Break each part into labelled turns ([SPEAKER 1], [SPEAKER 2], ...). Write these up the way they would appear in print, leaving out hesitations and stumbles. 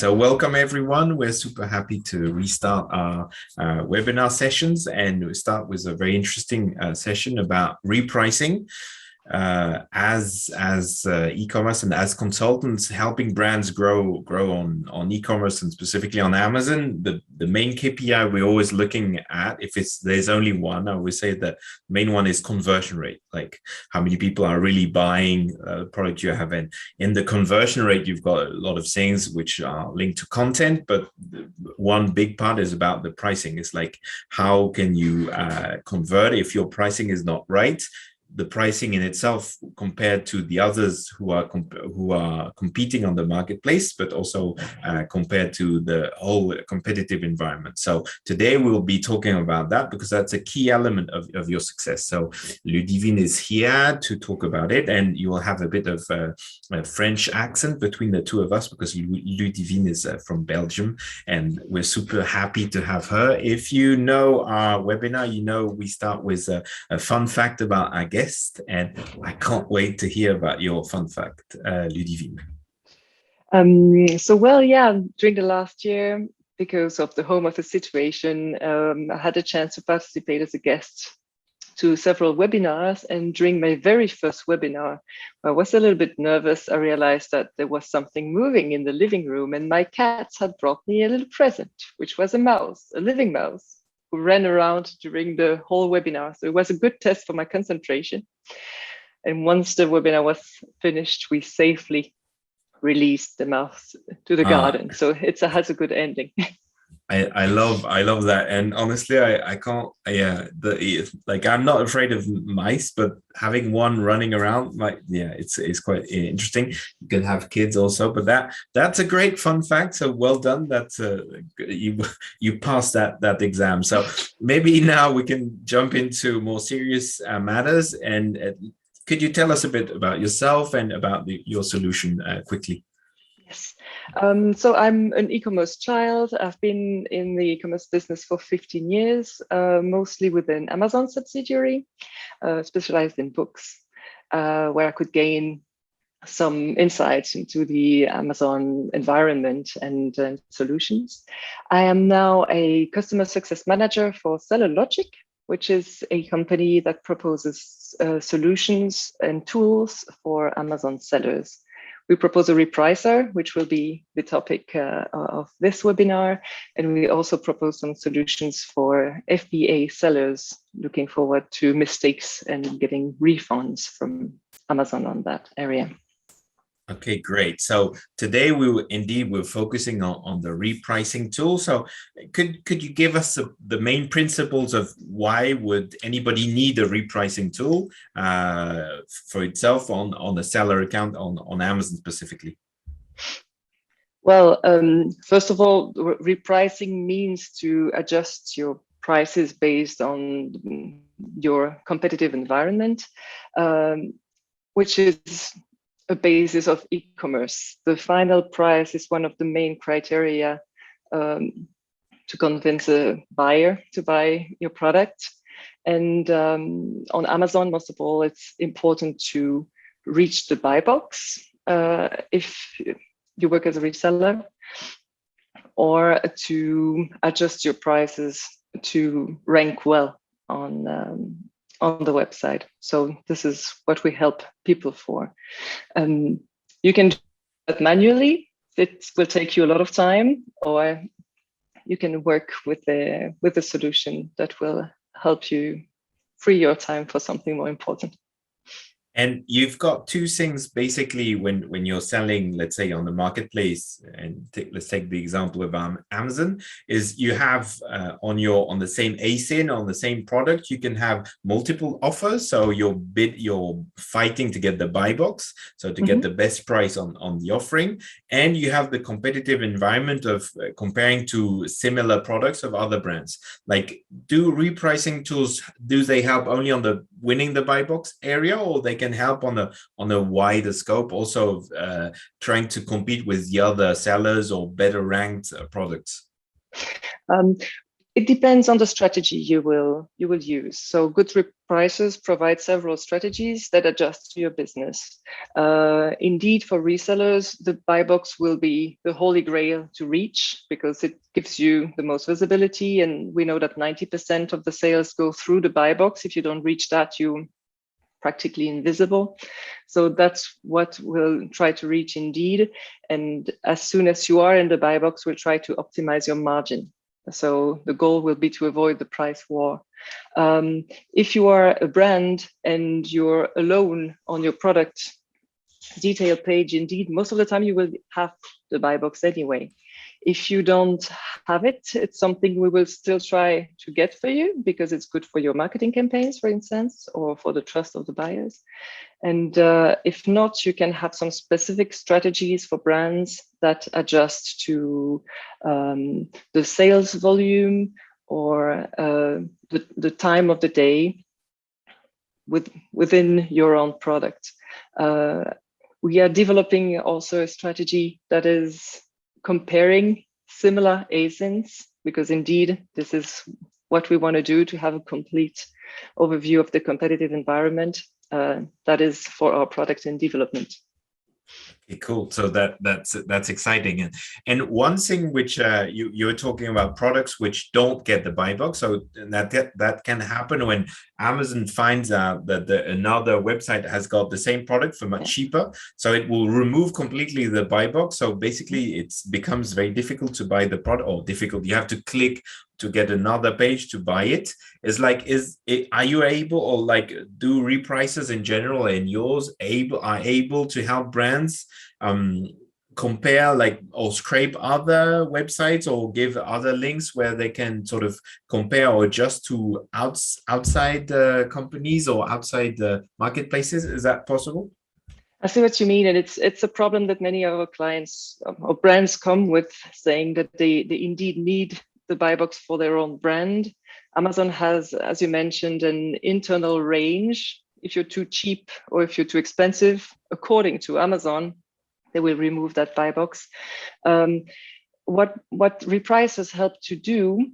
[SPEAKER 1] So welcome everyone. We're super happy to restart our webinar sessions, and we start with a very interesting session about repricing as e-commerce and as consultants helping brands grow on e-commerce and specifically on Amazon. The main KPI we're always looking at, if there's only one, I would say the main one is conversion rate, like how many people are really buying the product you have. In the conversion rate, you've got a lot of things which are linked to content, but one big part is about the pricing. It's like, how can you convert if your pricing is not right? The pricing in itself compared to the others who are competing on the marketplace, but also compared to the whole competitive environment. So today we'll be talking about that because that's a key element of your success. So Leidgens is here to talk about it, and you will have a bit of a French accent between the two of us because Leidgens is from Belgium, and we're super happy to have her. If you know our webinar, you know we start with a fun fact about our guest. And I can't wait to hear about your fun fact, Leidgens.
[SPEAKER 2] During the last year, because of the home office situation, I had a chance to participate as a guest to several webinars. And during my very first webinar, I was a little bit nervous. I realized that there was something moving in the living room, and my cats had brought me a little present, which was a mouse, a living mouse, who ran around during the whole webinar. So it was a good test for my concentration. And once the webinar was finished, we safely released the mouse to the garden. So it has a good ending.
[SPEAKER 1] I love that. And honestly, I can't, I'm not afraid of mice, but having one running around, it's quite interesting. You can have kids also, but that's a great fun fact. So well done. That's you passed that exam. So maybe now we can jump into more serious matters. And could you tell us a bit about yourself and about your solution quickly?
[SPEAKER 2] Yes. So I'm an e-commerce child. I've been in the e-commerce business for 15 years, mostly with an Amazon subsidiary, specialized in books, where I could gain some insights into the Amazon environment and solutions. I am now a customer success manager for SellerLogic, which is a company that proposes solutions and tools for Amazon sellers. We propose a repricer, which will be the topic of this webinar. And we also propose some solutions for FBA sellers looking forward to mistakes and getting refunds from Amazon on that area.
[SPEAKER 1] Okay, great. So today we're focusing on the repricing tool. So could you give us the main principles of why would anybody need a repricing tool for itself on the seller account on Amazon specifically?
[SPEAKER 2] Well, first of all, repricing means to adjust your prices based on your competitive environment, which is a basis of e-commerce. The final price is one of the main criteria to convince a buyer to buy your product. And on Amazon, most of all, it's important to reach the buy box if you work as a reseller, or to adjust your prices to rank well on the website. So this is what we help people for. You can do that manually. It will take you a lot of time, or you can work with a solution that will help you free your time for something more important.
[SPEAKER 1] And you've got two things basically when you're selling, let's say on the marketplace, and let's take the example of Amazon, is you have on the same ASIN, on the same product, you can have multiple offers. So you're fighting to get the buy box, so to get the best price on the offering, and you have the competitive environment of comparing to similar products of other brands. Like, do repricing tools, do they help only on the winning the buy box area, or they can help on a wider scope, also trying to compete with the other sellers or better ranked products?
[SPEAKER 2] It depends on the strategy you will use. So good repricers provide several strategies that adjust to your business. Indeed, for resellers, the buy box will be the holy grail to reach because it gives you the most visibility. And we know that 90% of the sales go through the buy box. If you don't reach that, you practically invisible. So that's what we'll try to reach Indeed. And as soon as you are in the buy box, we'll try to optimize your margin. So the goal will be to avoid the price war. If you are a brand and you're alone on your product detail page, Indeed, most of the time you will have the buy box anyway. If you don't have it, it's something we will still try to get for you because it's good for your marketing campaigns, for instance, or for the trust of the buyers. And if not, you can have some specific strategies for brands that adjust to the sales volume or the time of the day within your own product. We are developing also a strategy that is comparing similar ASINs, because indeed, this is what we want to do, to have a complete overview of the competitive environment that is for our product in development.
[SPEAKER 1] Okay, cool. So that's exciting. And one thing which you were talking about, products which don't get the buy box. So that can happen when Amazon finds out that another website has got the same product for much cheaper. So it will remove completely the buy box. So basically, it becomes very difficult to buy the product, or difficult. You have to click to get another page to buy it. It's like, are you able, or like, do repricers in general and yours are able to help brands compare, like, or scrape other websites or give other links where they can sort of compare or adjust to outside companies or outside the marketplaces? Is that possible?
[SPEAKER 2] I see what you mean, and it's a problem that many of our clients or brands come with, saying that they indeed need the buy box for their own brand. Amazon has, as you mentioned, an internal range. If you're too cheap or if you're too expensive, according to Amazon, they will remove that buy box. What repricers help to do,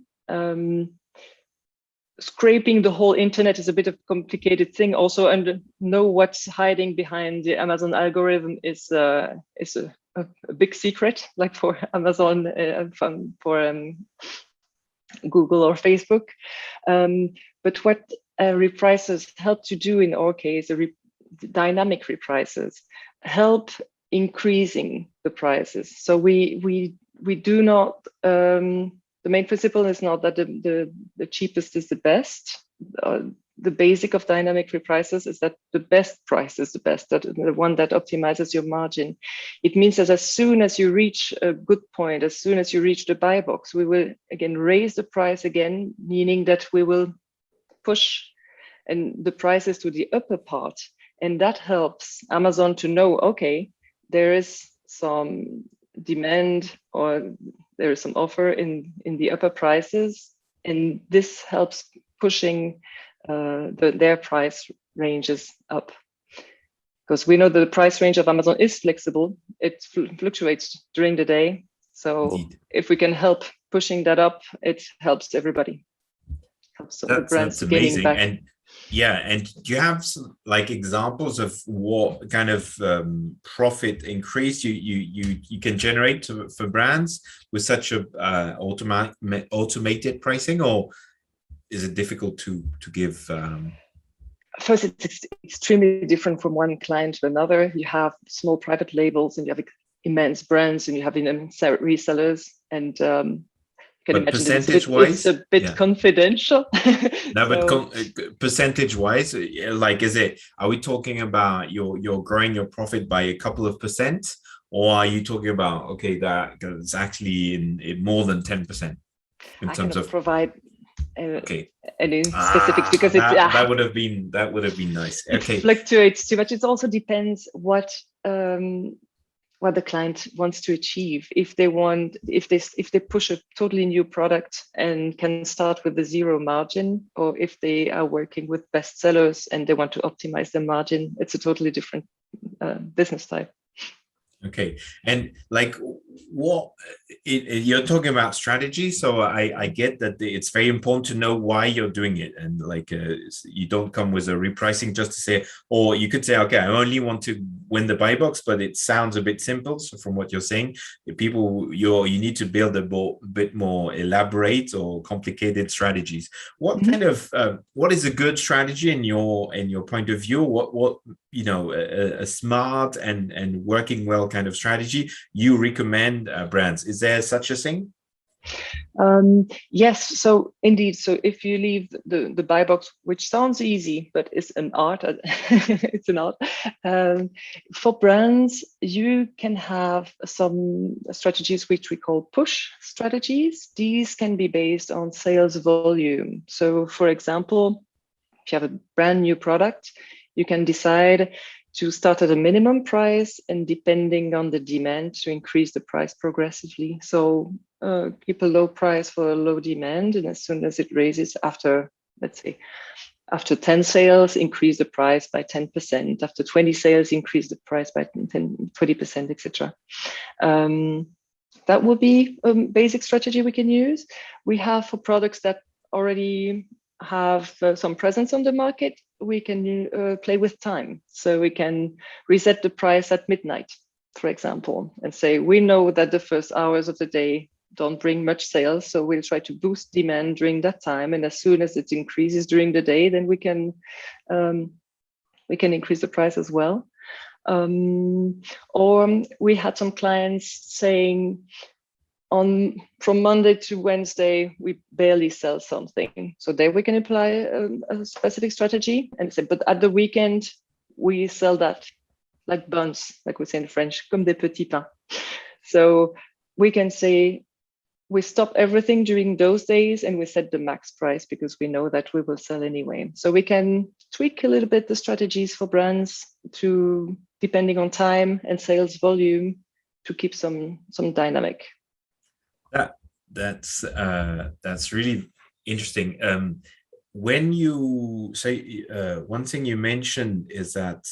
[SPEAKER 2] scraping the whole internet is a bit of a complicated thing also, and know what's hiding behind the Amazon algorithm is a big secret, like for Amazon, for Google or Facebook. But what repricers help to do in our case, dynamic repricers help increasing the prices. So we do not, the main principle is not that the cheapest is the best. The basic of dynamic reprices is that the best price is the best, that the one that optimizes your margin. It means that as soon as you reach a good point, as soon as you reach the buy box, we will again raise the price again, meaning that we will push and the prices to the upper part. And that helps Amazon to know, okay, there is some demand or there is some offer in the upper prices. And this helps pushing their price ranges up, because we know the price range of Amazon is flexible. It fluctuates during the day. So indeed, if we can help pushing that up, it helps everybody. Helps the brands gaining back.
[SPEAKER 1] And yeah, and do you have some, like, examples of what kind of profit increase you can generate for brands with such a automated pricing, or is it difficult to give?
[SPEAKER 2] First, it's extremely different from one client to another. You have small private labels and you have immense brands and you have immense resellers, and you can imagine it's a bit confidential.
[SPEAKER 1] No, but percentage-wise, like, are we talking about you're growing your profit by a couple of percent, or are you talking about, okay, that is actually in more than 10% in terms of
[SPEAKER 2] provide any specifics, because
[SPEAKER 1] that would have been nice. Okay,
[SPEAKER 2] it fluctuates too much. It also depends what the client wants to achieve. If they push a totally new product and can start with the zero margin, or if they are working with bestsellers and they want to optimize their margin, it's a totally different business type.
[SPEAKER 1] Okay, and like, what you're talking about strategy, so I get that it's very important to know why you're doing it, and like you don't come with a repricing just to say, or you could say, okay, I only want to win the buy box, but it sounds a bit simple. So from what you're saying, you need to build a bit more elaborate or complicated strategies. What kind of what is a good strategy in your point of view? What a smart and working well kind of strategy you recommend brands? Is there such a thing?
[SPEAKER 2] Yes, so indeed. So if you leave the buy box, which sounds easy, but it's an art, it's an art. For brands, you can have some strategies which we call push strategies. These can be based on sales volume. So for example, if you have a brand new product, you can decide to start at a minimum price and depending on the demand to increase the price progressively. So keep a low price for a low demand, and as soon as it raises after, let's say, after 10 sales, increase the price by 10%. After 20 sales, increase the price by 20%, etc. That would be a basic strategy we can use. We have for products that already have some presence on the market, we can play with time. So we can reset the price at midnight, for example, and say, we know that the first hours of the day don't bring much sales, so we'll try to boost demand during that time. And as soon as it increases during the day, then we can increase the price as well. Or we had some clients saying, from Monday to Wednesday, we barely sell something. So there we can apply a specific strategy and say, but at the weekend, we sell that like buns, like we say in French, comme des petits pains. So we can say, we stop everything during those days and we set the max price because we know that we will sell anyway. So we can tweak a little bit the strategies for brands to, depending on time and sales volume, to keep some dynamic.
[SPEAKER 1] That's really interesting. When you say one thing you mentioned is that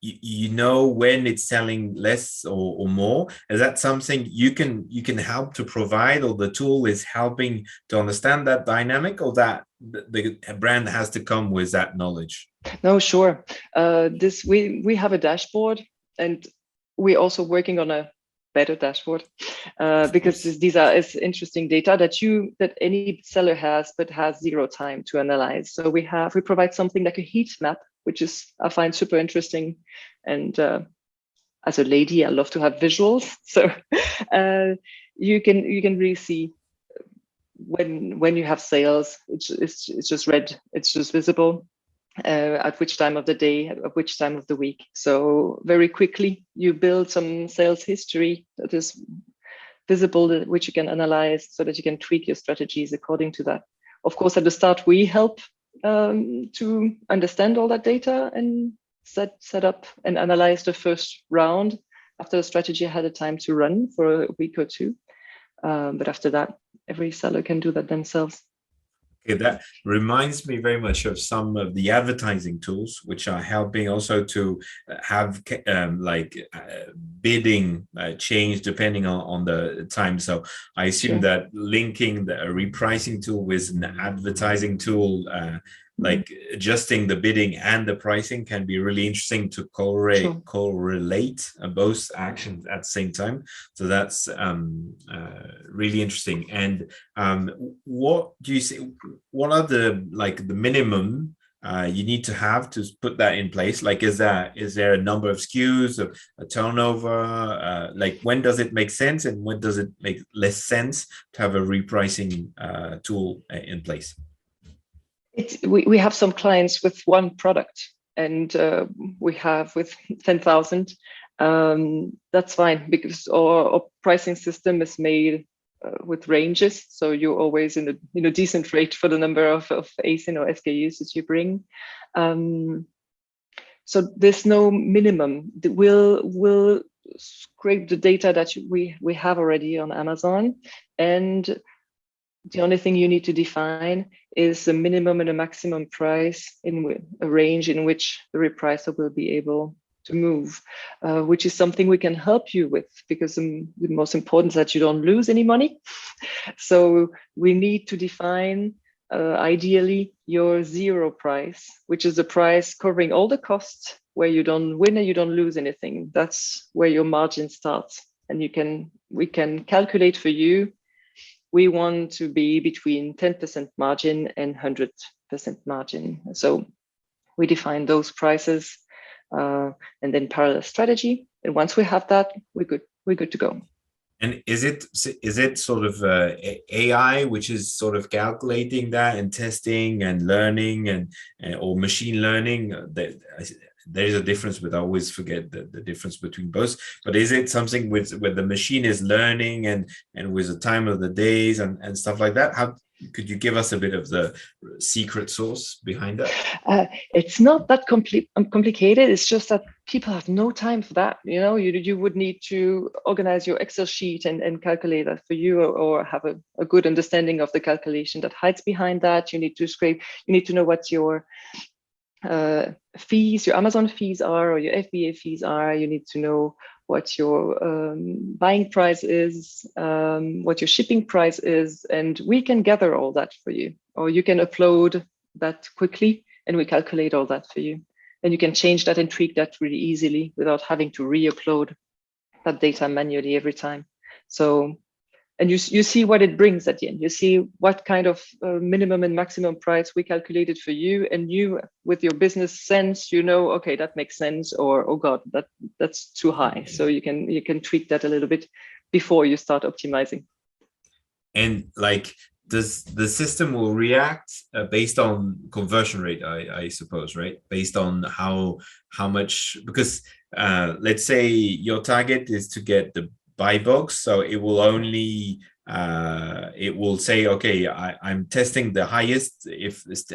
[SPEAKER 1] you know when it's selling less or more. Is that something you can help to provide, or the tool is helping to understand that dynamic, or that the brand has to come with that knowledge?
[SPEAKER 2] No, sure. We have a dashboard, and we're also working on a better dashboard because these are interesting data that any seller has, but has zero time to analyze. So we provide something like a heat map, which I find super interesting. And as a lady, I love to have visuals. So you can really see when you have sales, it's just red, it's just visible. At which time of the day, at which time of the week. So very quickly, you build some sales history that is visible, which you can analyze so that you can tweak your strategies according to that. Of course, at the start, we help to understand all that data and set up and analyze the first round after the strategy had a time to run for a week or two. But after that, every seller can do that themselves.
[SPEAKER 1] Okay, that reminds me very much of some of the advertising tools, which are helping also to have bidding change depending on the time. So I assume that linking the repricing tool with an advertising tool, like adjusting the bidding and the pricing, can be really interesting to correlate both actions at the same time. So that's really interesting. And what do you see? What are the minimum you need to have to put that in place? Like, is there a number of SKUs, a turnover? Like, when does it make sense, and when does it make less sense to have a repricing tool in place?
[SPEAKER 2] We have some clients with one product, and we have with 10,000. That's fine because our pricing system is made with ranges, so you're always in a decent rate for the number of ASIN or SKUs that you bring. So there's no minimum. We'll scrape the data that we have already on Amazon, and the only thing you need to define is a minimum and a maximum price in a range in which the repricer will be able to move, which is something we can help you with, because the most important is that you don't lose any money. So we need to define ideally your zero price, which is the price covering all the costs, where you don't win and you don't lose anything. That's where your margin starts. And we can calculate for you. We want to be between 10% margin and 100% margin. So we define those prices and then parallel strategy. And once we have that, we're good to go.
[SPEAKER 1] And is it sort of AI which is sort of calculating that and testing and learning and or machine learning? That there is a difference, but I always forget the difference between both. But is it something where the machine is learning and with the time of the days and stuff like that? How could you give us a bit of the secret sauce behind that?
[SPEAKER 2] It's not that complicated. It's just that people have no time for that. You know, you would need to organize your Excel sheet and calculate that for you, or have a good understanding of the calculation that hides behind that. You need to scrape. You need to know what your fees, your Amazon fees are, or your FBA fees are. You need to know what your buying price is, what your shipping price is, and we can gather all that for you. Or you can upload that quickly and we calculate all that for you. And you can change that and tweak that really easily without having to re-upload that data manually every time. So, and you see what it brings at the end. You see what kind of minimum and maximum price we calculated for you, and you, with your business sense, you know, okay, that makes sense, or oh god, that's too high. So you can tweak that a little bit before you start optimizing.
[SPEAKER 1] And like, does the system will react based on conversion rate, I suppose, right? Based on how much, because let's say your target is to get the buy box, so it will only it will say, okay, I'm testing the highest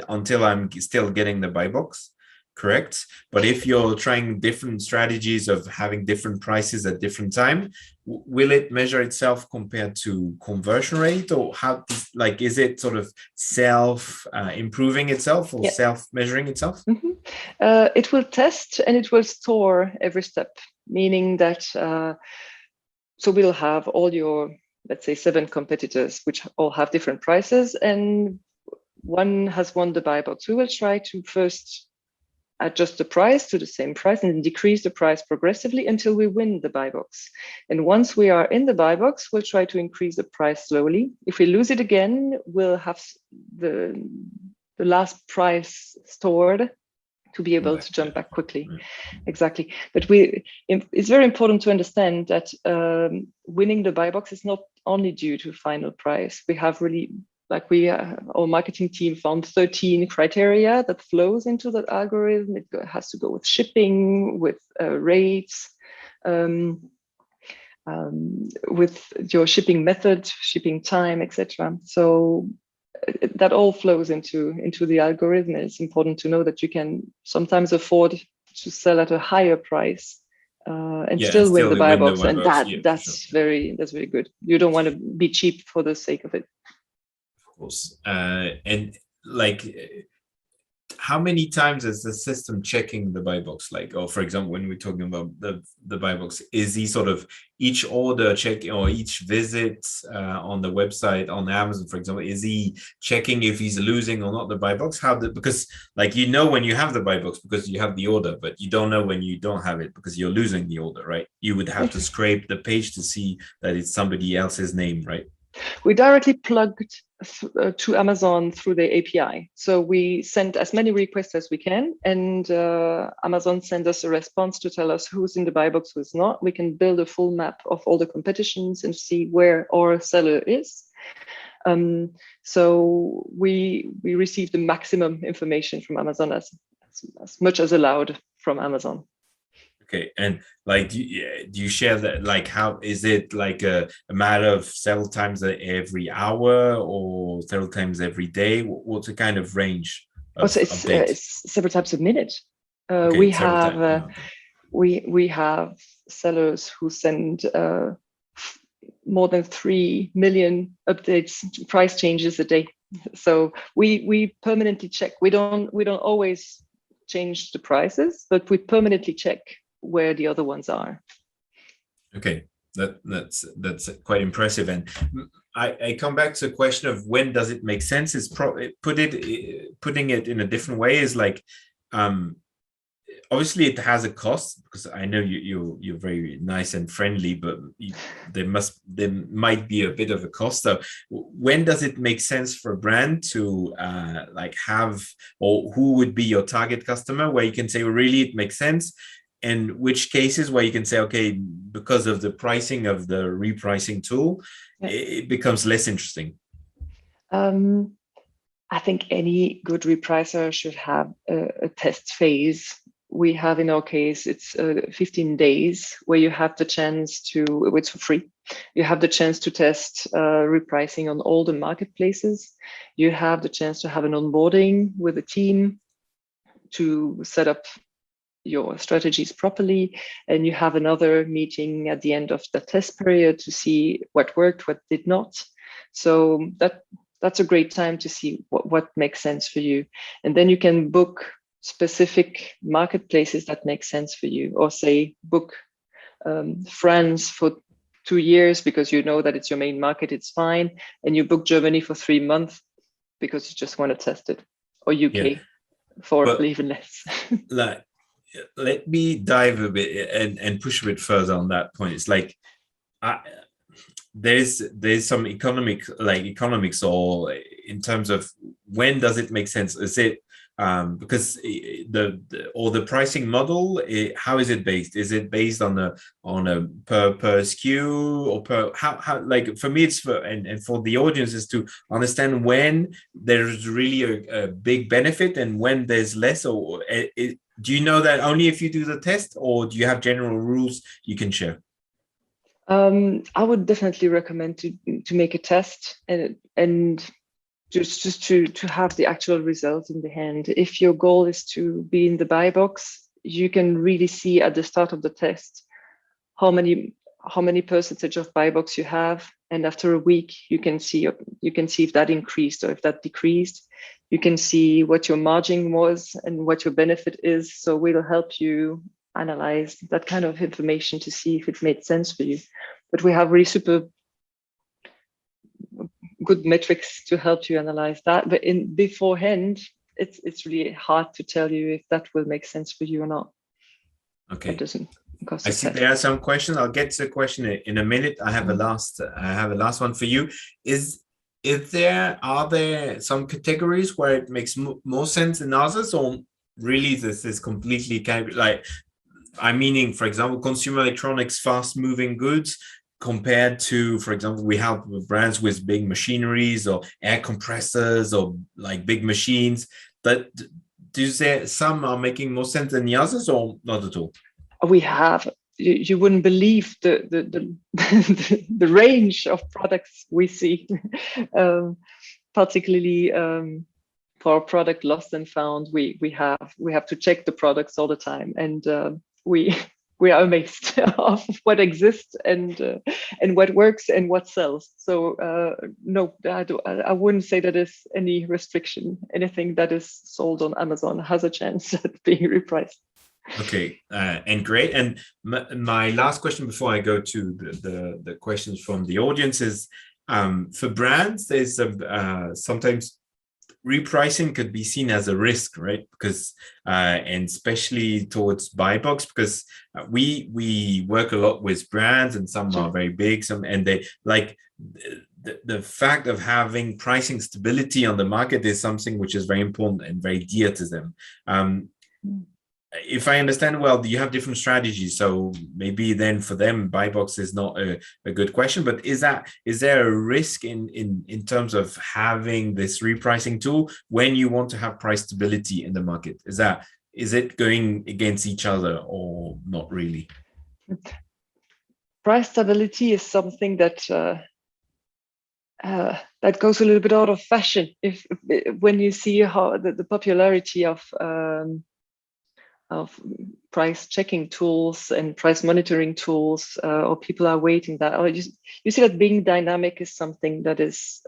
[SPEAKER 1] until I'm still getting the buy box, correct? But if you're trying different strategies of having different prices at different time, will it measure itself compared to conversion rate, or how, like, is it sort of self improving itself, or self measuring itself?
[SPEAKER 2] Mm-hmm. It will test and it will store every step, meaning that so we'll have all your, let's say, 7 competitors, which all have different prices, and one has won the buy box. We will try to first adjust the price to the same price and decrease the price progressively until we win the buy box. And once we are in the buy box, we'll try to increase the price slowly. If we lose it again, we'll have the last price stored to be able to jump back quickly. Exactly. But it's very important to understand that winning the buy box is not only due to final price. We have really, like, our marketing team found 13 criteria that flows into that algorithm. It has to go with shipping, with rates, with your shipping method, shipping time, etc. So that all flows into the algorithm. And it's important to know that you can sometimes afford to sell at a higher price and still win the buy box. And that's very good. You don't want to be cheap for the sake of it.
[SPEAKER 1] Of course. And like, how many times is the system checking the buy box? Like, or for example, when we're talking about the buy box, is he sort of each order checking, or each visit on the website, on Amazon, for example, is he checking if he's losing or not the buy box? Because, like, you know when you have the buy box because you have the order, but you don't know when you don't have it because you're losing the order, right? You would have to scrape the page to see that it's somebody else's name, right?
[SPEAKER 2] We directly plugged to Amazon through the API. So we send as many requests as we can, and Amazon sends us a response to tell us who's in the buy box, who's not. We can build a full map of all the competitions and see where our seller is. So we receive the maximum information from Amazon as much as allowed from Amazon.
[SPEAKER 1] Okay, and like, do you share that? Like, how is it, like a matter of several times every hour or several times every day? What's the kind of range of updates?
[SPEAKER 2] It's several times a minute.
[SPEAKER 1] Okay,
[SPEAKER 2] we have sellers who send more than 3 million updates, price changes a day. So we permanently check. We don't always change the prices, but we permanently check where the other ones are.
[SPEAKER 1] Okay, that's quite impressive. And I come back to the question of when does it make sense? Is putting it in a different way is like, obviously it has a cost, because I know you're very nice and friendly, but there might be a bit of a cost. So when does it make sense for a brand to like have, or who would be your target customer where you can say, well, really it makes sense? And which cases where you can say, okay, because of the pricing of the repricing tool, it becomes less interesting?
[SPEAKER 2] I think any good repricer should have a test phase. We have, in our case, it's 15 days where you have the chance to, it's for free. You have the chance to test repricing on all the marketplaces. You have the chance to have an onboarding with a team to set up your strategies properly. And you have another meeting at the end of the test period to see what worked, what did not. So that's a great time to see what makes sense for you. And then you can book specific marketplaces that make sense for you, or say book France for 2 years because you know that it's your main market, it's fine. And you book Germany for 3 months because you just want to test it, or UK for even less.
[SPEAKER 1] Let me dive a bit and push a bit further on that point. It's like, there's some economics, or in terms of when does it make sense? Is it because the pricing model, how is it based? Is it based on a per SKU, or per how like, for me it's and for the audience is to understand when there's really a big benefit and when there's less, or do you know that only if you do the test, or do you have general rules you can share?
[SPEAKER 2] I would definitely recommend to make a test and just to have the actual result in the hand. If your goal is to be in the buy box, you can really see at the start of the test how many percentage of buy box you have, and after a week you can see if that increased or if that decreased. You can see what your margin was and what your benefit is. So we'll help you analyze that kind of information to see if it made sense for you. But we have really super good metrics to help you analyze that. But beforehand, it's really hard to tell you if that will make sense for you or not.
[SPEAKER 1] Okay.
[SPEAKER 2] It doesn't cost.
[SPEAKER 1] I see there are some questions. I'll get to the question in a minute. I have a last one for you. Are there some categories where it makes more sense than others, or really this is completely like, I'm meaning, for example, consumer electronics, fast moving goods, compared to, for example, we help brands with big machineries or air compressors or like big machines. But some are making more sense than the others, or not at all?
[SPEAKER 2] We have. You wouldn't believe the range of products we see, particularly for our product Lost and Found. We have to check the products all the time, and we are amazed of what exists and what works and what sells. So no, I wouldn't say that there's any restriction. Anything that is sold on Amazon has a chance at being repriced.
[SPEAKER 1] Okay, and great. And my last question before I go to the questions from the audience is, for brands, there's sometimes repricing could be seen as a risk, right? Because and especially towards buy box, because we work a lot with brands, and some are very big, and they like the fact of having pricing stability on the market is something which is very important and very dear to them. If I understand well, you have different strategies, so maybe then for them buy box is not a good question. But is there a risk in terms of having this repricing tool when you want to have price stability in the market? Is it going against each other, or not really?
[SPEAKER 2] Price stability is something that that goes a little bit out of fashion when you see how the popularity of price checking tools and price monitoring tools, or people are waiting that, or you see that being dynamic is something that is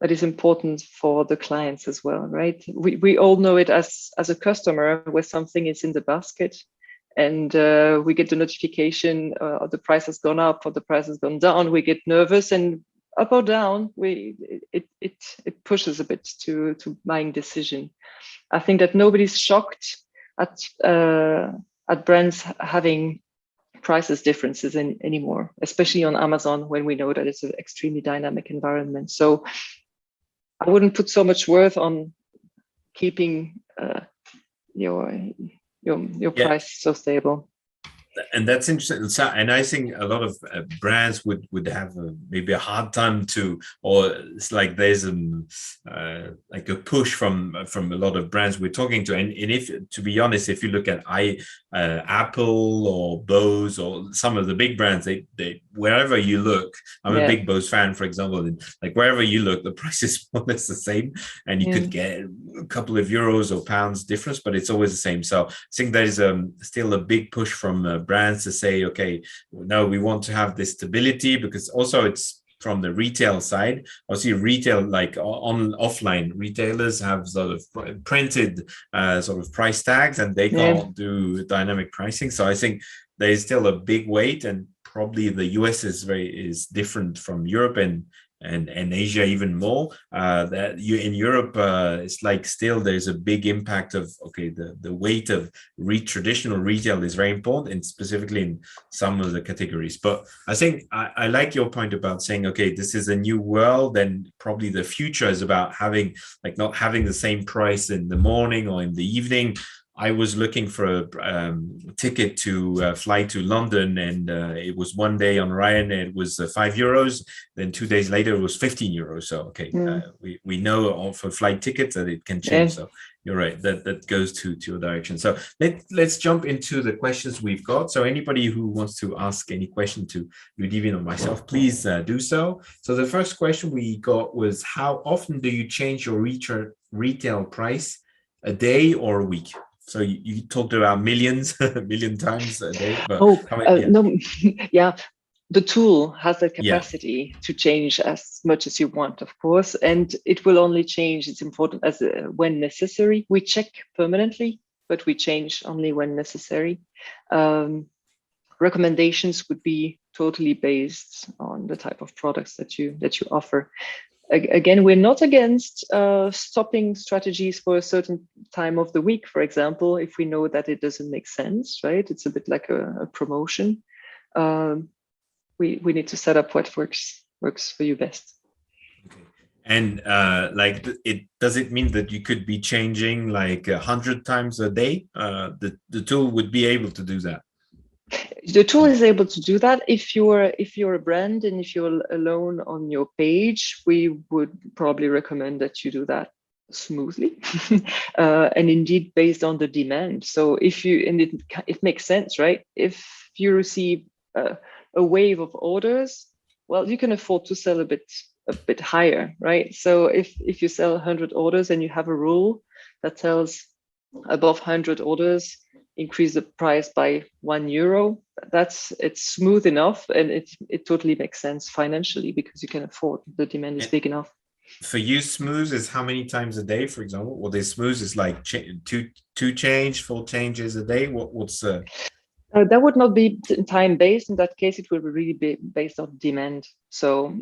[SPEAKER 2] important for the clients as well, right? We all know it as a customer, where something is in the basket and we get the notification the price has gone up or the price has gone down. We get nervous, and up or down, it pushes a bit to buying decision. I think that nobody's shocked at brands having prices differences anymore, especially on Amazon, when we know that it's an extremely dynamic environment. So I wouldn't put so much worth on keeping your price so stable.
[SPEAKER 1] And that's interesting. So, and I think a lot of brands would have maybe a hard time to, or it's like there's like a push from a lot of brands we're talking to. And if, to be honest, if you look at Apple or Bose or some of the big brands, they wherever you look, I'm a big Bose fan, for example, and like wherever you look, the price is more or less the same, and you could get a couple of euros or pounds difference, but it's always the same. So I think there's still a big push from brands to say, okay, no, we want to have this stability, because also it's from the retail side. Obviously, retail, like on offline retailers, have sort of printed sort of price tags, and they can't do dynamic pricing. So I think there is still a big weight, and probably the US is different from Europe and Asia even more. That in Europe, it's like still there's a big impact of, okay, the weight of traditional retail is very important, and specifically in some of the categories. But I think I like your point about saying, okay, this is a new world, and probably the future is about having, like, not having the same price in the morning or in the evening. I was looking for a ticket to fly to London, and it was one day on Ryanair, it was €5. Then 2 days later, it was €15. So, okay, we know for flight tickets that it can change. So you're right, that goes to your direction. So let's jump into the questions we've got. So anybody who wants to ask any question to Ludivine or myself, please do so. So the first question we got was, how often do you change your retail price, a day or a week? So you talked about millions, a million times a day. But
[SPEAKER 2] no, the tool has the capacity to change as much as you want, of course, and it will only change. It's important as when necessary. We check permanently, but we change only when necessary. Recommendations would be totally based on the type of products that you offer. Again, we're not against stopping strategies for a certain time of the week, for example, if we know that it doesn't make sense, right? It's a bit like a promotion. We need to set up what works for you best.
[SPEAKER 1] Okay. And does it mean that you could be changing like 100 times a day? The tool would be able to do that.
[SPEAKER 2] The tool is able to do that. If you're a brand and if you're alone on your page, we would probably recommend that you do that smoothly and indeed based on the demand. So it makes sense, right? If you receive a wave of orders, well, you can afford to sell a bit higher, right? So if you sell 100 orders and you have a rule that tells above 100 orders, increase the price by €1, it's smooth enough, and it totally makes sense financially because you can afford, the demand is big enough.
[SPEAKER 1] For you, smooth is how many times a day, for example? Well, the smooth is like two full changes a day. What's
[SPEAKER 2] that would not be time based. In that case, it will really be based on demand. So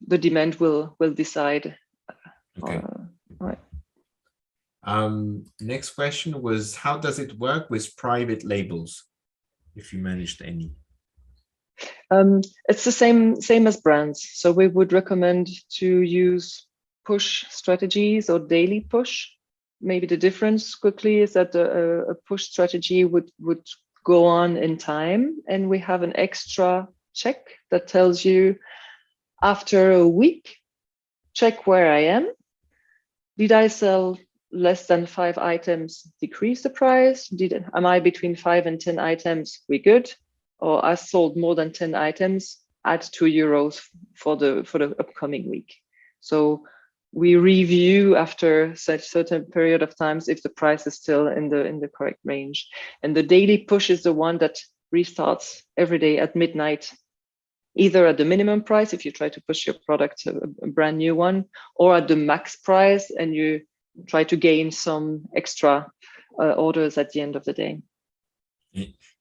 [SPEAKER 2] the demand will decide.
[SPEAKER 1] Okay.
[SPEAKER 2] Right.
[SPEAKER 1] Next question was, how does it work with private labels, if you managed any?
[SPEAKER 2] It's the same as brands. So we would recommend to use push strategies or daily push. Maybe the difference quickly is that a push strategy would go on in time, and we have an extra check that tells you after a week, check where I am. Did I sell less than 5 items, decrease the price? Am I between 5 and 10 items? We good? Or I sold more than 10 items, add €2 for the upcoming week. So we review after such certain period of times if the price is still in the correct range. And the daily push is the one that restarts every day at midnight, either at the minimum price if you try to push your product, a brand new one, or at the max price and you try to gain some extra orders at the end of the day.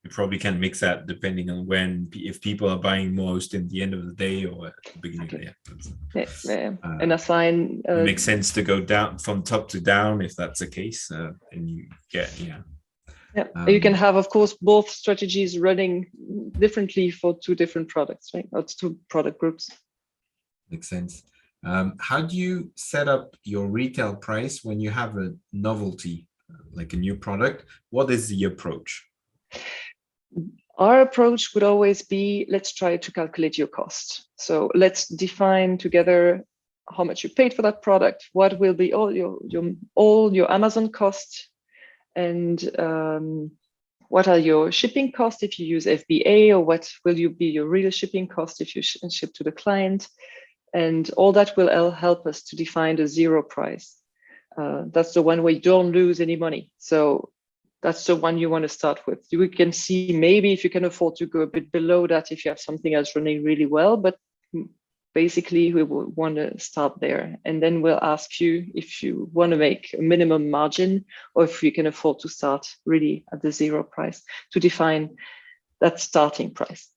[SPEAKER 1] you probably can mix that depending on if people are buying most in the end of the day or at the beginning of the day.
[SPEAKER 2] And assign
[SPEAKER 1] it makes sense to go down from top to down if that's the case, and you get
[SPEAKER 2] you can have, of course, both strategies running differently for two different products, right? Or two product groups.
[SPEAKER 1] Makes sense. How do you set up your retail price when you have a novelty, like a new product? What is the approach?
[SPEAKER 2] Our approach would always be, let's try to calculate your cost. So let's define together how much you paid for that product, what will be all your Amazon costs, and what are your shipping costs if you use FBA, or what will be your real shipping cost if you ship to the client. And all that will help us to define the zero price. That's the one where you don't lose any money. So that's the one you want to start with. You can see maybe if you can afford to go a bit below that if you have something else running really well, but basically we will want to start there. And then we'll ask you if you want to make a minimum margin or if you can afford to start really at the zero price to define that starting price.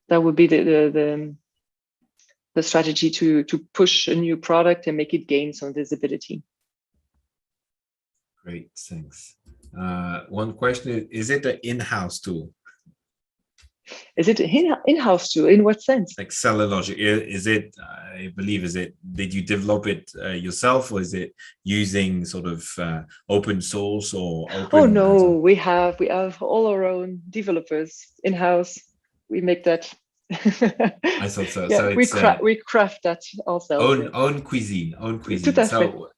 [SPEAKER 2] That would be the strategy to push a new product and make it gain some visibility.
[SPEAKER 1] Great, thanks. One question is it an in-house tool?
[SPEAKER 2] Is it an in-house tool? In what sense?
[SPEAKER 1] Like SellerLogic, is it, I believe, did you develop it yourself, or is it using sort of open source or open?
[SPEAKER 2] Oh no, we have all our own developers in-house. We make that.
[SPEAKER 1] I thought so.
[SPEAKER 2] Yeah,
[SPEAKER 1] So
[SPEAKER 2] we craft that ourselves.
[SPEAKER 1] Own cuisine. So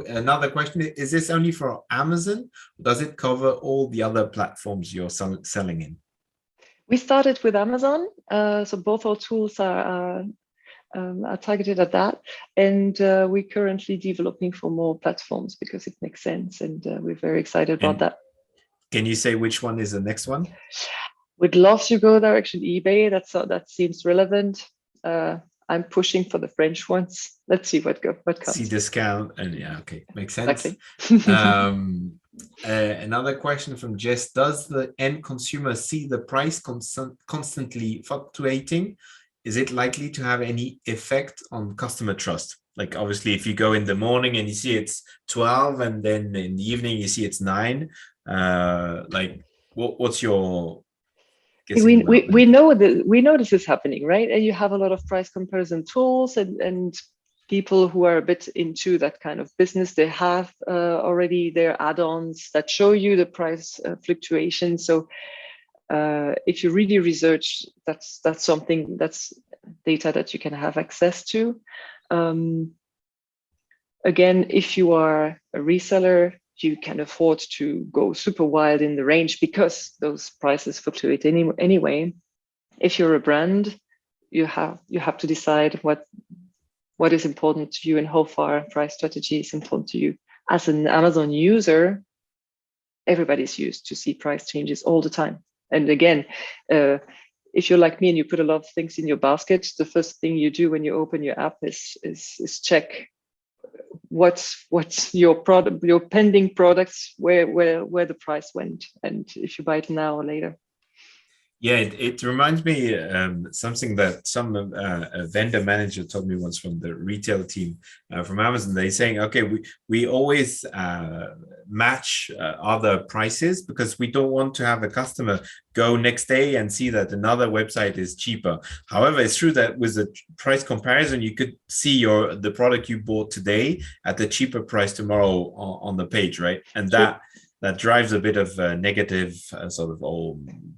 [SPEAKER 1] another question: is this only for Amazon? Does it cover all the other platforms you're selling in?
[SPEAKER 2] We started with Amazon, so both our tools are targeted at that, and we're currently developing for more platforms because it makes sense, and we're very excited about that.
[SPEAKER 1] Can you say which one is the next one?
[SPEAKER 2] We'd love to go direction eBay. That seems relevant. I'm pushing for the French ones. Let's see what comes.
[SPEAKER 1] See discount, and okay, makes sense.
[SPEAKER 2] Exactly.
[SPEAKER 1] Another question from Jess: does the end consumer see the price constantly fluctuating? Is it likely to have any effect on customer trust? Like, obviously, if you go in the morning and you see it's 12, and then in the evening you see it's 9, like, what's your
[SPEAKER 2] we know this is happening, right? And you have a lot of price comparison tools, and people who are a bit into that kind of business, they have already their add-ons that show you the price fluctuation. So if you really research, that's data that you can have access to. Again, if you are a reseller, you can afford to go super wild in the range because those prices fluctuate anyway. If you're a brand, you have to decide what is important to you and how far price strategy is important to you. As an Amazon user, everybody's used to see price changes all the time. And again, if you're like me and you put a lot of things in your basket, the first thing you do when you open your app is check what's your product, your pending products, where the price went, and if you buy it now or later.
[SPEAKER 1] Yeah, it reminds me something that some a vendor manager told me once from the retail team from Amazon. They're saying, okay, we always match other prices because we don't want to have a customer go next day and see that another website is cheaper. However, it's true that with the price comparison, you could see the product you bought today at the cheaper price tomorrow on the page, right? And that drives a bit of a negative sort of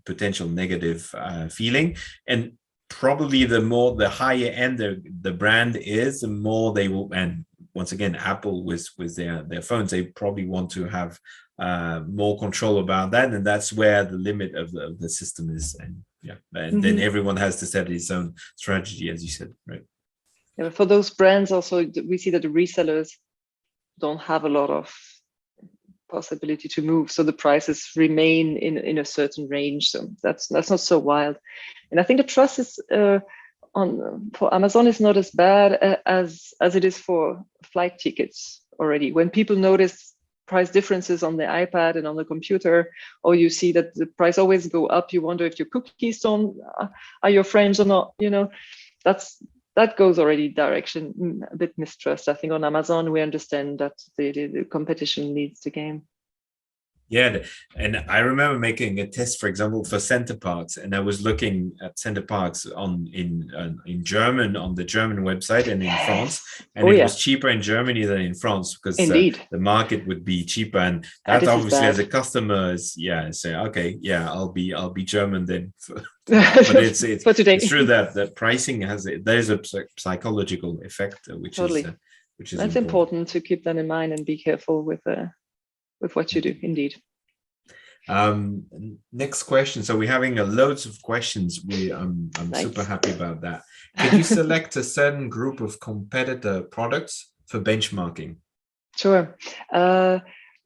[SPEAKER 1] potential negative feeling. And probably the higher end the brand is, the more they will, and once again, Apple with their phones, they probably want to have more control about that. And that's where the limit of the system is. And then everyone has to set its own strategy, as you said, right?
[SPEAKER 2] Yeah, for those brands also, we see that the resellers don't have a lot of possibility to move, so the prices remain in a certain range. So that's not so wild. And I think the trust is for Amazon is not as bad as it is for flight tickets already. When people notice price differences on the iPad and on the computer, or you see that the price always go up, you wonder if your cookies don't are your friends or not, that goes already direction a bit mistrust. I think on Amazon we understand that the competition leads the game.
[SPEAKER 1] Yeah, and I remember making a test, for example, for center parts, and I was looking at center parts in German on the German website and in France, and it was cheaper in Germany than in France because the market would be cheaper, and that obviously as a customer is say okay, I'll be German then. But it's true that pricing there's a psychological effect which is
[SPEAKER 2] that's important to keep that in mind and be careful with what you do, indeed.
[SPEAKER 1] Next question. So we're having loads of questions. I'm nice. Super happy about that. Can you select a certain group of competitor products for benchmarking?
[SPEAKER 2] Sure.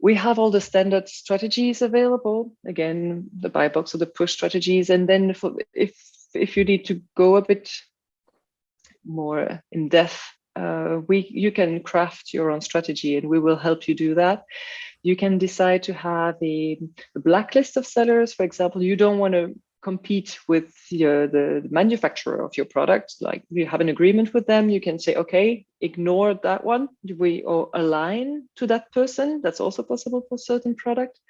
[SPEAKER 2] We have all the standard strategies available. Again, the buy box or the push strategies. And then if you need to go a bit more in depth, you can craft your own strategy and we will help you do that. You can decide to have a blacklist of sellers. For example, you don't want to compete with the manufacturer of your product. Like you have an agreement with them, you can say, okay, ignore that one. Or align to that person. That's also possible for certain product.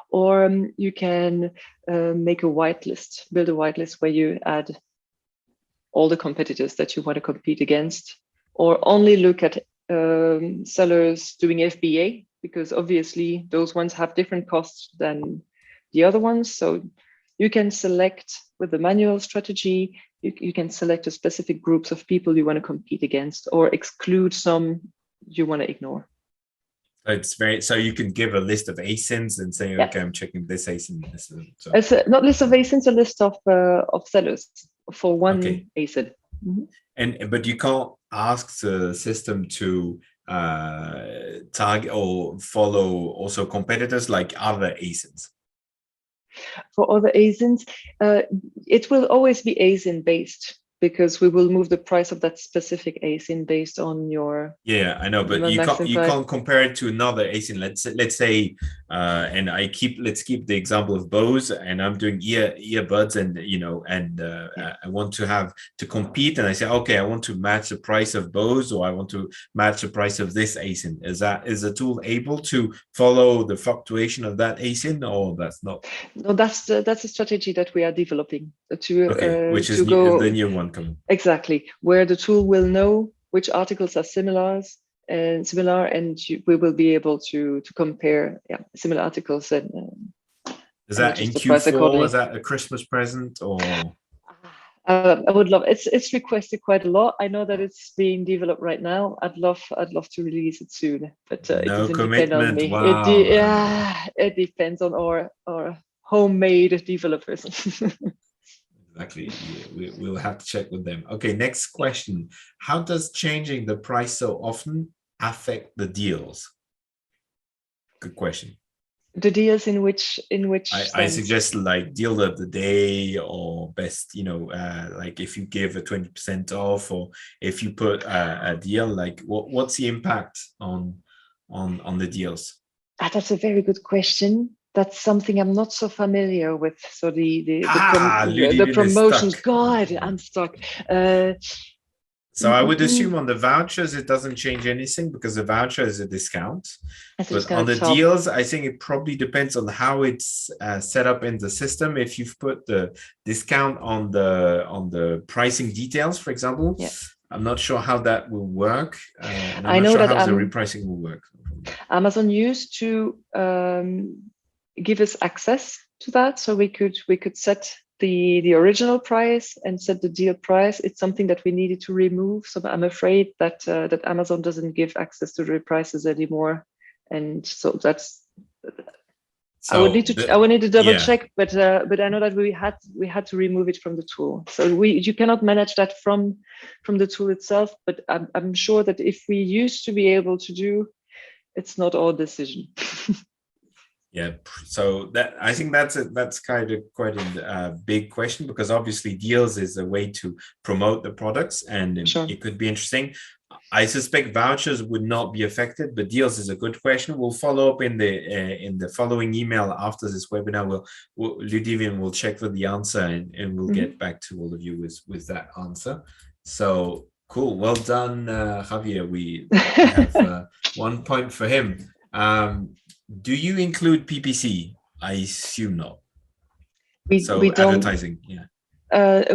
[SPEAKER 2] Or you can make a whitelist, build a whitelist where you add all the competitors that you want to compete against, or only look at sellers doing FBA, because obviously those ones have different costs than the other ones. So you can select with the manual strategy, you can select a specific groups of people you want to compete against or exclude some you want to ignore.
[SPEAKER 1] So you can give a list of ASINs and say, okay, I'm checking this ASIN. So.
[SPEAKER 2] It's not list of ASINs, a list of sellers for one ASIN.
[SPEAKER 1] Mm-hmm. But you can't ask the system to target or follow also competitors like other ASINs.
[SPEAKER 2] For other ASINs, it will always be ASIN based, because we will move the price of that specific ASIN based on your.
[SPEAKER 1] Yeah, I know, but you can't compare it to another ASIN. Let's say, and let's keep the example of Bose, and I'm doing earbuds, and I want to compete, and I say, okay, I want to match the price of Bose, or I want to match the price of this ASIN. Is the tool able to follow the fluctuation of that ASIN, or that's not?
[SPEAKER 2] No, that's a strategy that we are developing
[SPEAKER 1] which is the new one coming.
[SPEAKER 2] Exactly, where the tool will know which articles are similar, and we will be able to compare similar articles and.
[SPEAKER 1] Is that in Q4? Is that a Christmas present or?
[SPEAKER 2] I would love. It's requested quite a lot. I know that it's being developed right now. I'd love to release it soon, but it doesn't depend on me.
[SPEAKER 1] Wow.
[SPEAKER 2] It depends on our homemade developers.
[SPEAKER 1] Exactly. We'll have to check with them. Okay, next question. How does changing the price so often affect the deals? Good question.
[SPEAKER 2] The deals in which
[SPEAKER 1] I suggest like deal of the day, or best, like if you give a 20% off, or if you put a deal, like what's the impact on the deals?
[SPEAKER 2] That's a very good question. That's something I'm not so familiar with. So the promotions. God, I'm stuck.
[SPEAKER 1] So I would assume on the vouchers it doesn't change anything, because the voucher is a discount. But on the deals, I think it probably depends on how it's set up in the system. If you've put the discount on the pricing details, for example, I'm not sure how that will work. And I'm not sure how the repricing will work.
[SPEAKER 2] Amazon used to give us access to that, so we could set the original price and set the deal price. It's something that we needed to remove, so I'm afraid that Amazon doesn't give access to the prices anymore, and so that's. I would need to double check, but I know that we had to remove it from the tool. So you cannot manage that from the tool itself. But I'm sure that if we used to be able to do, it's not our decision.
[SPEAKER 1] Yeah, so I think that's kind of quite a big question, because obviously deals is a way to promote the products, and it could be interesting. I suspect vouchers would not be affected, but deals is a good question. We'll follow up in the following email after this webinar. Ludivine will check for the answer, and we'll get back to all of you with that answer. So cool, well done, Javier. We have 1 point for him. Do you include PPC? I assume not.
[SPEAKER 2] We don't,
[SPEAKER 1] advertising, yeah.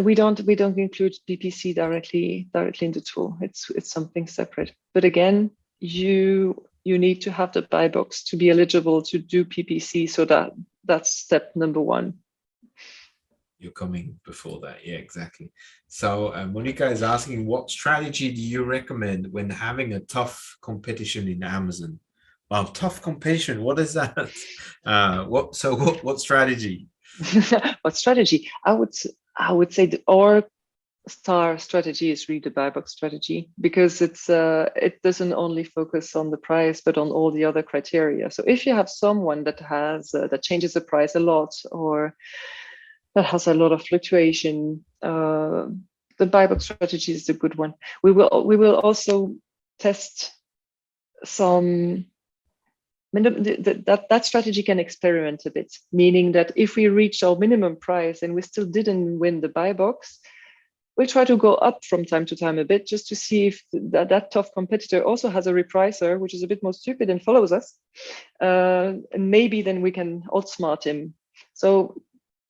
[SPEAKER 2] We don't include PPC directly in the tool. It's something separate. But again, you need to have the buy box to be eligible to do PPC. So that's step number one.
[SPEAKER 1] You're coming before that, yeah, exactly. So Monica is asking, what strategy do you recommend when having a tough competition in Amazon? Well, tough competition. What is that? What strategy?
[SPEAKER 2] What strategy? I would say our star strategy is really the buy box strategy, because it doesn't only focus on the price but on all the other criteria. So if you have someone that has that changes the price a lot, or that has a lot of fluctuation, the buy box strategy is a good one. We will also test some. That strategy can experiment a bit, meaning that if we reach our minimum price and we still didn't win the buy box, we'll try to go up from time to time a bit, just to see if that tough competitor also has a repricer, which is a bit more stupid and follows us. And maybe then we can outsmart him. So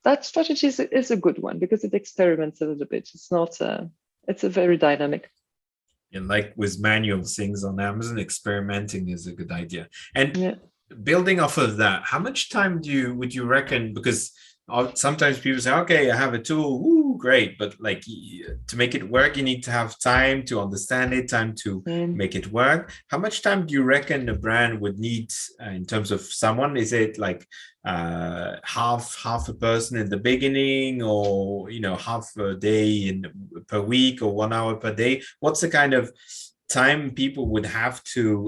[SPEAKER 2] that strategy is a good one, because it experiments a little bit. It's not, it's a very dynamic.
[SPEAKER 1] And like with manual things on Amazon, experimenting is a good idea. And building off of that, how much time would you reckon? Because sometimes people say, okay, I have a tool, ooh, great, but like to make it work, you need to have time to understand it, time to make it work. How much time do you reckon a brand would need in terms of someone? Is it like half a person in the beginning, or half a day per week, or 1 hour per day? What's the kind of time people would have to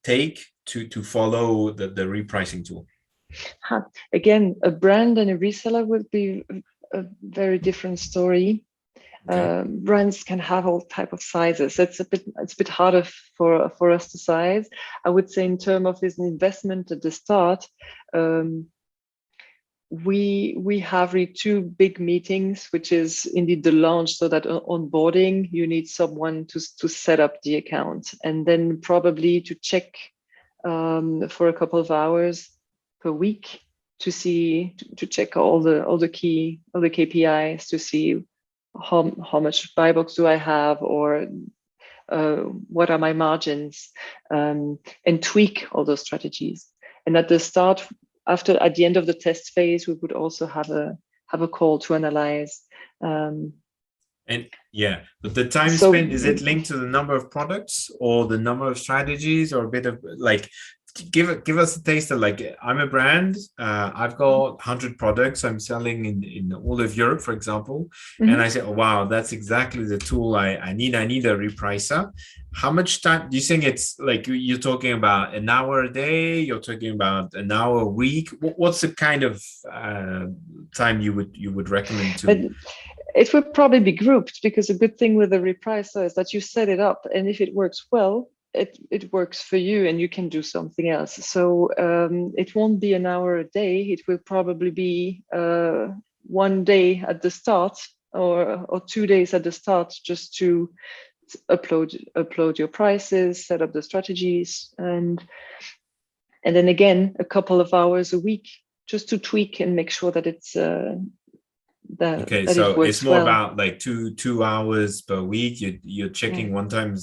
[SPEAKER 1] take to follow the repricing tool?
[SPEAKER 2] Again, a brand and a reseller would be a very different story. Okay. Brands can have all type of sizes. It's a bit harder for us to size. I would say in terms of this investment at the start, we have really two big meetings, which is indeed the launch. So that onboarding, you need someone to set up the account, and then probably to check for a couple of hours per week to check all the key KPIs, to see how much buy box do I have, or what are my margins, and tweak all those strategies. And at the start, at the end of the test phase, we would also have a call to analyze.
[SPEAKER 1] And yeah, but the time spent, is it linked to the number of products or the number of strategies, or a bit of like? Give us a taste of, like, I'm a brand, I've got 100 products I'm selling in all of Europe, for example, and I say, oh wow, that's exactly the tool I need a repricer. How much time do you think it's like? You're talking about an hour a day, you're talking about an hour a week? What's the kind of time you would recommend to?
[SPEAKER 2] It would probably be grouped, because a good thing with the repricer is that you set it up, and if it works well, it works for you, and you can do something else. So it won't be an hour a day. It will probably be 1 day at the start, or 2 days at the start, just to upload your prices, set up the strategies, and then again a couple of hours a week, just to tweak and make sure that it's
[SPEAKER 1] okay, so it's more about like two hours per week. You're checking one time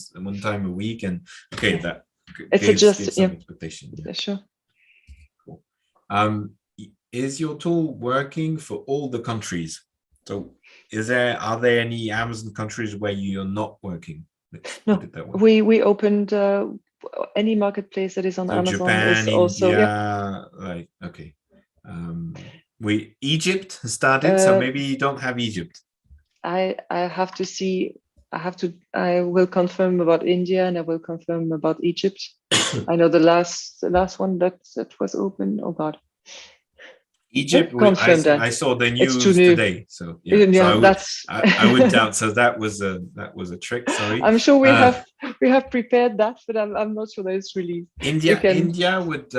[SPEAKER 1] a week, and okay, that gives some expectation.
[SPEAKER 2] Yeah, sure.
[SPEAKER 1] Cool. Is your tool working for all the countries? So are there any Amazon countries where you're not working?
[SPEAKER 2] No, we opened any marketplace that is on Amazon.
[SPEAKER 1] Japan,
[SPEAKER 2] is also
[SPEAKER 1] India, like okay. Egypt has started, so maybe you don't have Egypt.
[SPEAKER 2] I have to see. I will confirm about India, and I will confirm about Egypt. I know the last one that was open. Oh God.
[SPEAKER 1] Egypt,
[SPEAKER 2] confirm that.
[SPEAKER 1] I saw the
[SPEAKER 2] It's too
[SPEAKER 1] news
[SPEAKER 2] new.
[SPEAKER 1] today, so yeah.
[SPEAKER 2] Yeah,
[SPEAKER 1] So
[SPEAKER 2] that's.
[SPEAKER 1] I would doubt. So that was a trick. Sorry.
[SPEAKER 2] I'm sure we have prepared that, but I'm not sure that it's released.
[SPEAKER 1] India would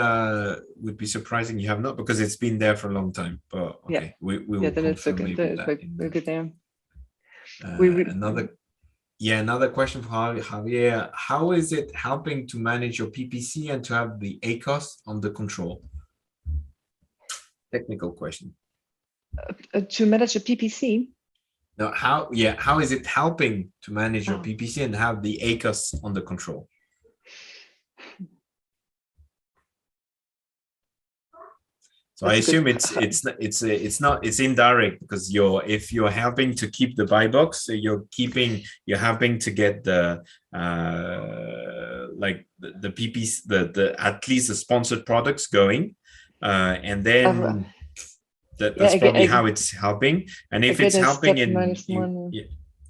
[SPEAKER 1] be surprising. You have not, because it's been there for a long time. But okay,
[SPEAKER 2] Yeah.
[SPEAKER 1] we will
[SPEAKER 2] Then it's
[SPEAKER 1] confirm
[SPEAKER 2] okay.
[SPEAKER 1] maybe that.
[SPEAKER 2] Maybe there.
[SPEAKER 1] Another question for Javier. How is it helping to manage your PPC and to have the ACOS under control? Technical question.
[SPEAKER 2] To manage a PPC.
[SPEAKER 1] Now, how is it helping to manage your PPC and have the ACOS under control? So I assume it's indirect, because if you're helping to keep the buy box, you're helping to get the like the PPC, the at least the sponsored products going, and then that's probably how it's helping. And if it's helping in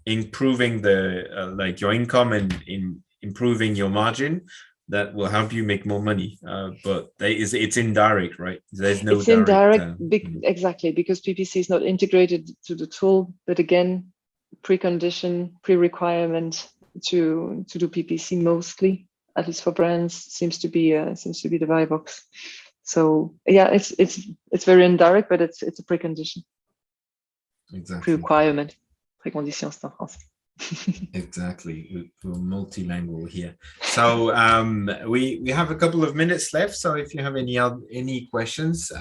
[SPEAKER 1] improving the like your income and in improving your margin, that will help you make more money. But it's indirect, right? There's no
[SPEAKER 2] it's indirect. Exactly, because PPC is not integrated to the tool. But again, pre-requirement to do PPC mostly, at least for brands, seems to be the buy box. So yeah, it's very indirect, but it's a precondition.
[SPEAKER 1] Exactly.
[SPEAKER 2] Pre-requirement. Précondition, c'est en français.
[SPEAKER 1] Exactly. We're multilingual here. So we have a couple of minutes left. So if you have any questions,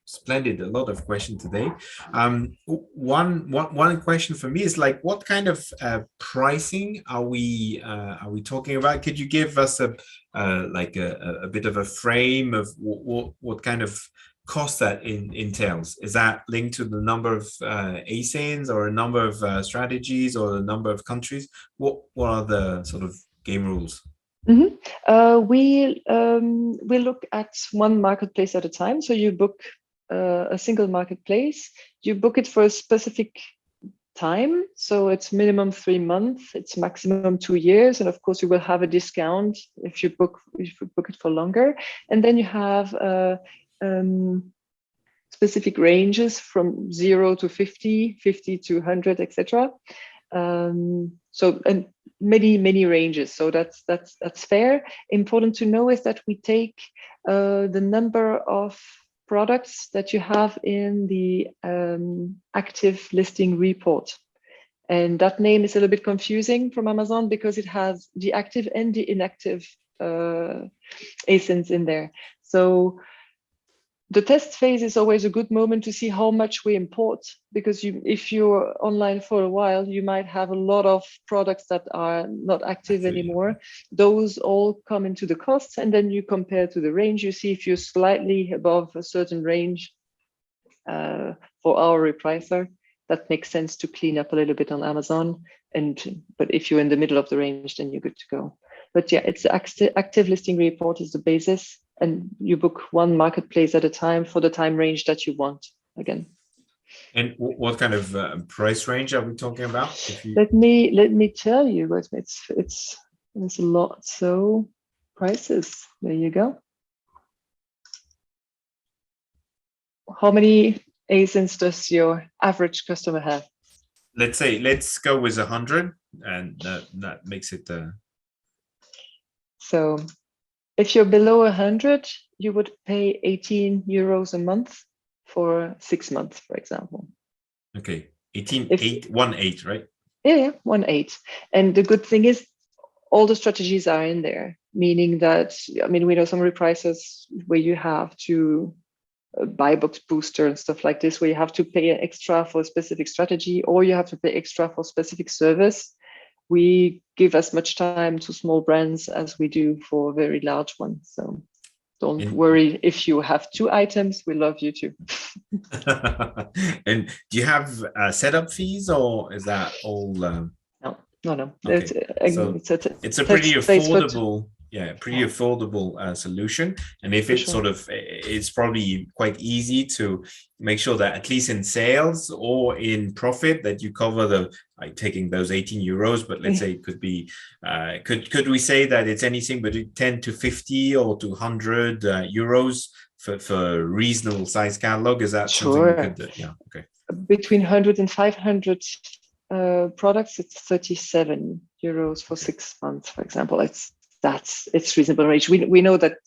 [SPEAKER 1] splendid. A lot of questions today. One question for me is like, what kind of pricing are we talking about? Could you give us a bit of a frame of what kind of cost that entails? Is that linked to the number of ASINs or a number of strategies or the number of countries? What are the sort of game rules?
[SPEAKER 2] Mm-hmm. We look at one marketplace at a time. So you book a single marketplace. You book it for a specific time. So it's minimum 3 months. It's maximum 2 years, and of course you will have a discount if you book it for longer. And then you have specific ranges from 0 to 50, 50 to 100, etc. So and many ranges. So that's fair. Important to know is that we take the number of products that you have in the active listing report. And that name is a little bit confusing from Amazon because it has the active and the inactive ASINs in there. So the test phase is always a good moment to see how much we import, because if you're online for a while, you might have a lot of products that are not active anymore. Those all come into the costs, and then you compare to the range. You see if you're slightly above a certain range for our repricer, that makes sense to clean up a little bit on Amazon. But if you're in the middle of the range, then you're good to go. But yeah, it's active listing report is the basis, and you book one marketplace at a time for the time range that you want again.
[SPEAKER 1] And what kind of price range are we talking about?
[SPEAKER 2] Let me tell you, but it's a lot. So prices, there you go. How many ASINs does your average customer have?
[SPEAKER 1] Let's go with 100, and that makes it.
[SPEAKER 2] So if you're below 100, you would pay 18 euros a month for 6 months, for example.
[SPEAKER 1] Okay, 18, right?
[SPEAKER 2] Yeah, 18. And the good thing is all the strategies are in there, meaning that, I mean, we know some reprices where you have to buy box booster and stuff like this, where you have to pay extra for a specific strategy, or you have to pay extra for specific service. We give as much time to small brands as we do for very large ones. So don't worry if you have 2 items, we love you too.
[SPEAKER 1] And do you have setup fees, or is that all? No.
[SPEAKER 2] Okay.
[SPEAKER 1] It's a pretty affordable. Yeah, pretty affordable solution. And if it's it's probably quite easy to make sure that at least in sales or in profit that you cover taking those 18 euros, but let's say it could be, could we say that it's anything but 10 to 50 or to 100 euros for reasonable size catalog? Is that something we could do? Yeah. Okay.
[SPEAKER 2] Between 100 and 500 products, it's 37 euros for 6 months, for example. It's reasonable range. We know that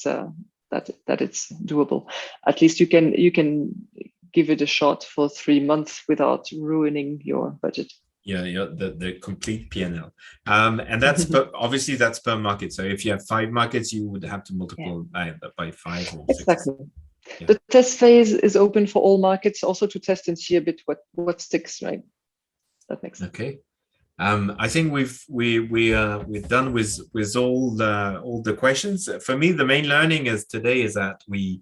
[SPEAKER 2] that it's doable. At least you can give it a shot for 3 months without ruining your budget.
[SPEAKER 1] Yeah, the complete P&L. And that's obviously that's per market. So if you have 5 markets, you would have to multiply by 5 or 6.
[SPEAKER 2] Exactly.
[SPEAKER 1] Yeah.
[SPEAKER 2] The test phase is open for all markets, also to test and see a bit what sticks, right? That makes sense.
[SPEAKER 1] Okay. I think we're done with all the questions. For me, the main learning is today is that we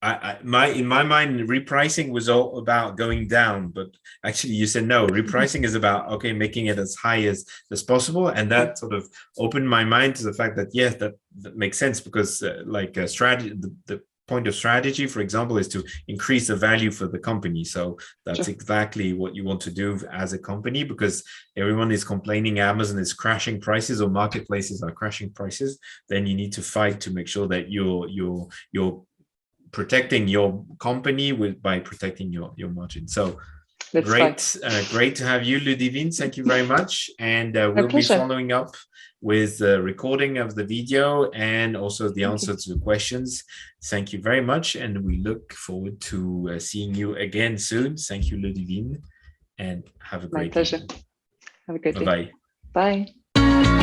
[SPEAKER 1] in my mind, repricing was all about going down, but actually you said no, repricing is about, okay, making it as high as possible. And that sort of opened my mind to the fact that, yes, that makes sense, because like a strategy, the point of strategy, for example, is to increase the value for the company. So that's exactly what you want to do as a company, because everyone is complaining Amazon is crashing prices or marketplaces are crashing prices. Then you need to fight to make sure that you're protecting your company by protecting your margin. So great to have you, Ludivine. Thank you very much. And we'll be following up with the recording of the video and also the answer to the questions. Thank you very much. And we look forward to seeing you again soon. Thank you, Ludivine. And have a great day.
[SPEAKER 2] My pleasure. Have a great day.
[SPEAKER 1] Bye-bye.
[SPEAKER 2] Bye.